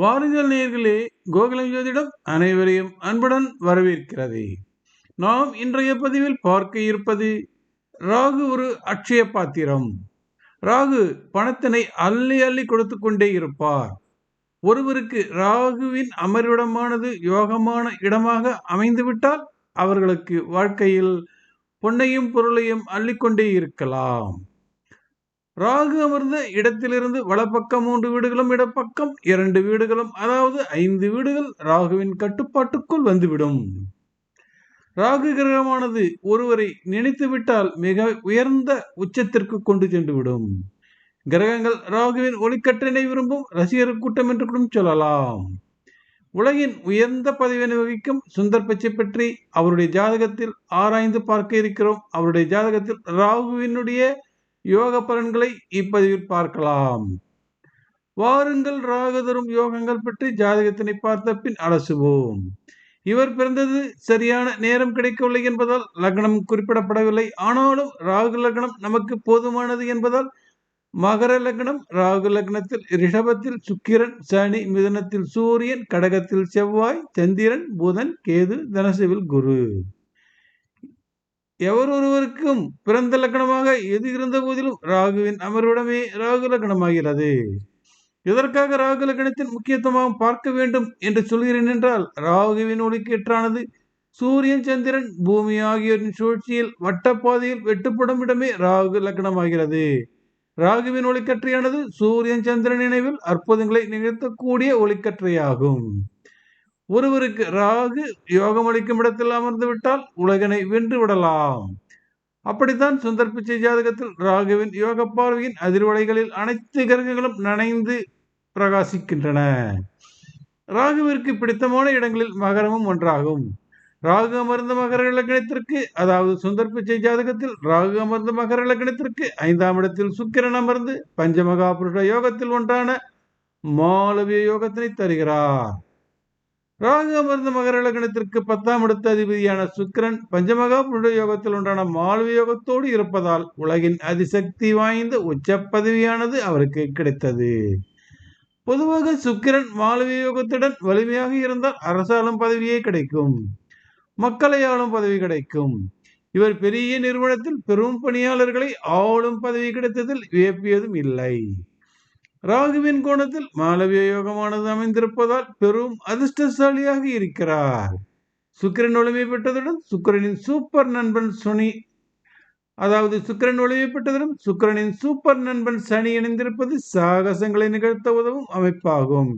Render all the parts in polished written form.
வாருங்கள் நேயர்களே, கோகுலம் ஜோதிடம் அனைவரையும் அன்புடன் வரவேற்கிறது. நாம் இன்றைய பதிவில் பார்க்க இருப்பது ராகு ஒரு அட்சய பாத்திரம். ராகு பணத்தினை அள்ளி அள்ளி கொடுத்து கொண்டே இருப்பார். ஒருவருக்கு ராகுவின் அமர்விடமானது யோகமான இடமாக அமைந்துவிட்டால் அவர்களுக்கு வாழ்க்கையில் பொன்னையும் பொருளையும் அள்ளிக்கொண்டே இருக்கலாம். ராகு அமர்ந்த இடத்திலிருந்து வலப்பக்கம் 3 வீடுகளும், இடப்பக்கம் 2 வீடுகளும், அதாவது 5 வீடுகள் ராகுவின் கட்டுப்பாட்டுக்குள் வந்துவிடும். ராகு கிரகமானது ஒருவரை நினைத்துவிட்டால் மிக உயர்ந்த உச்சத்திற்கு கொண்டு சென்றுவிடும். கிரகங்கள் ராகுவின் ஒளிக்கற்றினை விரும்பும் ரசிகர் கூட்டம் என்று கூட சொல்லலாம். உலகின் உயர்ந்த பதவியினை வகிக்கும் சுந்தர் பிச்சை பற்றி அவருடைய ஜாதகத்தில் ஆராய்ந்து பார்க்க இருக்கிறோம். அவருடைய ஜாதகத்தில் ராகுவினுடைய யோக பலன்களை இப்பதிவில் பார்க்கலாம். வாருங்கள் ராகு தரும் யோகங்கள் பற்றி ஜாதகத்தினை பார்த்த பின் அலசுவோம். இவர் பிறந்தது சரியான நேரம் கிடைக்கவில்லை என்பதால் லக்னம் குறிப்பிடப்படவில்லை. ஆனாலும் ராகு லக்னம் நமக்கு போதுமானது என்பதால் மகர லக்னம், ராகு லக்னத்தில் ரிஷபத்தில் சுக்கிரன், சனி, மிதுனத்தில் சூரியன், கடகத்தில் செவ்வாய், சந்திரன், புதன், கேது, தனுசுவில் குரு. எவரொருவருக்கும் பிறந்த லக்னமாக எது இருந்த போதிலும் ராகுவின் அமர்விடமே ராகு லக்னமாகிறது. இதற்காக ராகு லக்னத்தின் முக்கியத்துவமாக பார்க்க வேண்டும் என்று சொல்கிறேன் என்றால், ராகுவின் ஒளிக்கேற்றானது சூரியன், சந்திரன், பூமி ஆகியோரின் சூழ்ச்சியில் வட்டப்பாதையில் வெட்டுப்படும் இடமே ராகு லக்னமாகிறது. ராகுவின் ஒளிக்கற்றையானது சூரியன் சந்திரன் நினைவில் அற்புதங்களை நிகழ்த்தக்கூடிய ஒளிக்கற்றையாகும். ஒருவருக்கு ராகு யோகம் அளிக்கும் இடத்தில் அமர்ந்து விட்டால் உலகனை வென்று விடலாம். அப்படித்தான் சுந்தர் பிச்சை ஜாதகத்தில் ராகுவின் யோக பார்வையின் அதிர்வலைகளில் அனைத்து கிரகங்களும் நனைந்து பிரகாசிக்கின்றன. ராகுவிற்கு பிடித்தமான இடங்களில் மகரமும் ஒன்றாகும். ராகு அமர்ந்த மகர லக்னத்திற்கு, அதாவது சுந்தர் பிச்சை ஜாதகத்தில் ராகு அமர்ந்த மகர லக்னத்திற்கு 5ஆம் இடத்தில் சுக்கிரன் அமர்ந்து பஞ்சமகா புருஷ யோகத்தில் ஒன்றான மாளவிய யோகத்தினை தருகிறார். ராகு அமர்ந்த மகர லக்னத்திற்கு 10ஆம் இடத்து அதிபதியான சுக்கிரன் பஞ்சமகா புருஷ யோகத்தில் ஒன்றான மாளவிய யோகத்தோடு இருப்பதால் உலகின் அதிசக்தி வாய்ந்த உச்ச பதவியானது அவருக்கு கிடைத்தது. பொதுவாக சுக்கிரன் மாளவிய யோகத்துடன் வலிமையாக இருந்தால் அரசாளும் பதவியே கிடைக்கும், மக்களை ஆளும் பதவி கிடைக்கும். இவர் பெரிய நிறுவனத்தில் பெரும் பணியாளர்களை ஆளும் பதவி கிடைத்ததில் வியப்பியதும் இல்லை. ராகுவின் கோணத்தில் மாளவிய யோகமானது அமைந்திருப்பதால் பெரும் அதிர்ஷ்டசாலியாக இருக்கிறார். சுக்கிரன் ஒளிமை பெற்றதுடன் சுக்கிரனின் சூப்பர் நண்பன் சனி, அதாவது சுக்கிரன் ஒளிமை பெற்றதுடன் சுக்கிரனின் சூப்பர் நண்பன் சனி இணைந்திருப்பது சாகசங்களை நிகழ்த்த உதவும் அமைப்பாகும்.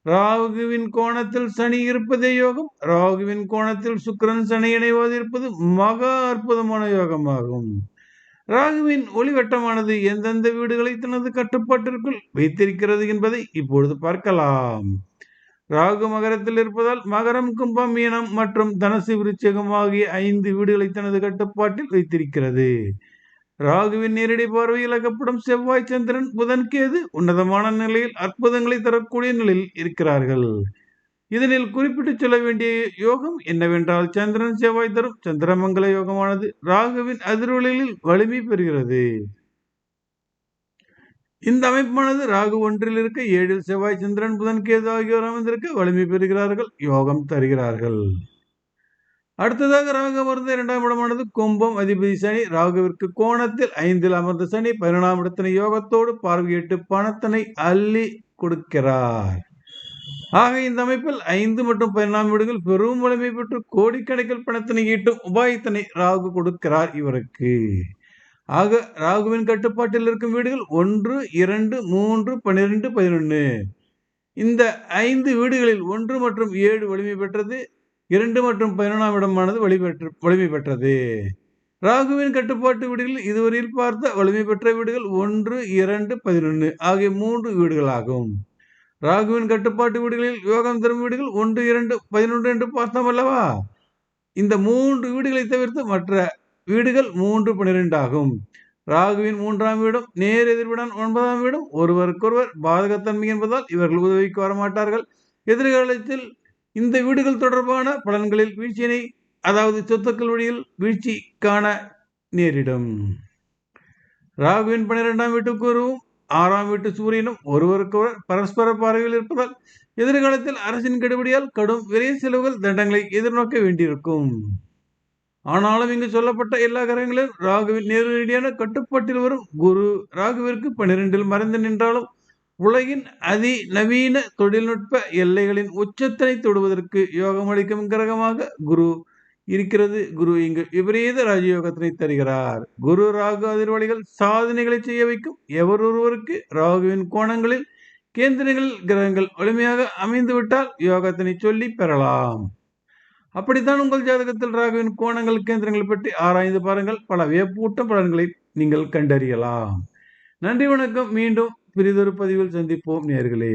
ராகுவின் கோணத்தில் சனி இருப்பதே யோகம். ராகுவின் கோணத்தில் சுக்கிரன் சனி இணைவாது இருப்பது மகா அற்புதமான யோகமாகும். ராகுவின் ஒளிவட்டமானது எந்தெந்த வீடுகளை தனது கட்டுப்பாட்டிற்குள் வைத்திருக்கிறது என்பதை இப்பொழுது பார்க்கலாம். ராகு மகரத்தில் இருப்பதால் மகரம், கும்பம், மீனம் மற்றும் தனுசு, விருச்சிகம் ஆகிய 5 வீடுகளை தனது கட்டுப்பாட்டில் வைத்திருக்கிறது. ராகுவின் நேரடி பார்வையில் அகப்படும் செவ்வாய், சந்திரன், புதன், கேது உன்னதமான நிலையில் அற்புதங்களை தரக்கூடிய நிலையில் இருக்கிறார்கள். இதனில் குறிப்பிட்டு சொல்ல வேண்டிய யோகம் என்னவென்றால், சந்திரன் செவ்வாய் தரும் சந்திரமங்கல யோகமானது ராகுவின் அதிர்வலையில் வலிமை பெறுகிறது. இந்த அமைப்பானது ராகு 1 இருக்க 7 செவ்வாய், சந்திரன், புதன், கேது ஆகியோர் அமைந்திருக்க வலிமை பெறுகிறார்கள், யோகம் தருகிறார்கள். அடுத்ததாக ராகு அமர்ந்த 2ஆம் இடமானது கும்பம், அதிபதி சனி. ராகுவிற்கு கோணத்தில் 5இல் அமர்ந்த சனி 11ஆம் இடத்தினை யோகத்தோடு பார்வையிட்டு பணத்தினை அள்ளி கொடுக்கிறார். ஆக இந்த அமைப்பில் 5 மற்றும் 11ஆம் வீடுகள் பெரும் வலிமை பெற்று கோடிக்கணக்கில் பணத்தினை ஈட்டும் உபாயத்தினை ராகு கொடுக்கிறார் இவருக்கு. ஆக ராகுவின் கட்டுப்பாட்டில் இருக்கும் வீடுகள் 1, 2, 3, 12, 11. இந்த 5 வீடுகளில் 1 மற்றும் 7 வலிமை பெற்றது, 2 மற்றும் 11ஆம் இடமானது வலிமை பெற்றது. ராகுவின் கட்டுப்பாட்டு வீடுகளில் இதுவரையில் பார்த்த வலிமை பெற்ற வீடுகள் 1, 2, 11 ஆகிய 3 வீடுகளாகும். ராகுவின் கட்டுப்பாட்டு வீடுகளில் யோகம் தரும் வீடுகள் 1, 2, 11 என்று பார்த்தோம் அல்லவா? இந்த 3 வீடுகளை தவிர்த்து மற்ற வீடுகள் 3, 12 ஆகும். ராகுவின் 3ஆம் வீடும் நேர் எதிர்விடன் 9ஆம் வீடும் ஒருவருக்கொருவர் பாதகத்தன்மை என்பதால் இவர்கள் உதவிக்கு வரமாட்டார்கள். எதிர்காலத்தில் இந்த வீடுகள் தொடர்பான பலன்களில் வீழ்ச்சியினை, அதாவது சொத்துக்கள் வழியில் வீழ்ச்சி காண நேரிடும். ராகுவின் 12ஆம் வீட்டுக்கு வருவோம். 6ஆம் வீட்டு சூரியனும் ஒருவருக்கொருவர் பரஸ்பர பார்வையில் இருப்பதால் எதிர்காலத்தில் அரசின் கெடுபிடியால் கடும் விரை செலவுகள் தண்டங்களை எதிர்நோக்க வேண்டியிருக்கும். ஆனாலும் இங்கு சொல்லப்பட்ட எல்லா கிரகங்களிலும் ராகுவின் நேரடியான கட்டுப்பாட்டில் வரும் குரு ராகுவிற்கு 12ல் மறைந்து நின்றாலும் உலகின் அதிநவீன தொழில்நுட்ப எல்லைகளின் உச்சத்தினை தொடுவதற்கு யோகமளிக்கும் கிரகமாக குரு இருக்கிறது. குரு இங்கு விபரீத ராஜயோகத்தினை தருகிறார். குரு ராகு அதிர்வலிகள் சாதனைகளை செய்ய வைக்கும். எவர் ஒருவருக்கு ராகுவின் கோணங்களில் கேந்திரங்களில் கிரகங்கள் வலிமையாக அமைந்துவிட்டால் யோகத்தினை சொல்லி பெறலாம். அப்படித்தான் உங்கள் ஜாதகத்தில் ராகுவின் கோணங்கள் கேந்திரங்கள் பற்றி ஆராய்ந்து பாருங்கள். பல வியப்பூட்டும் பலன்களை நீங்கள் கண்டறியலாம். நன்றி, வணக்கம். மீண்டும் பிறிதொரு பதிவில் சந்திப்போம் நேயர்களே.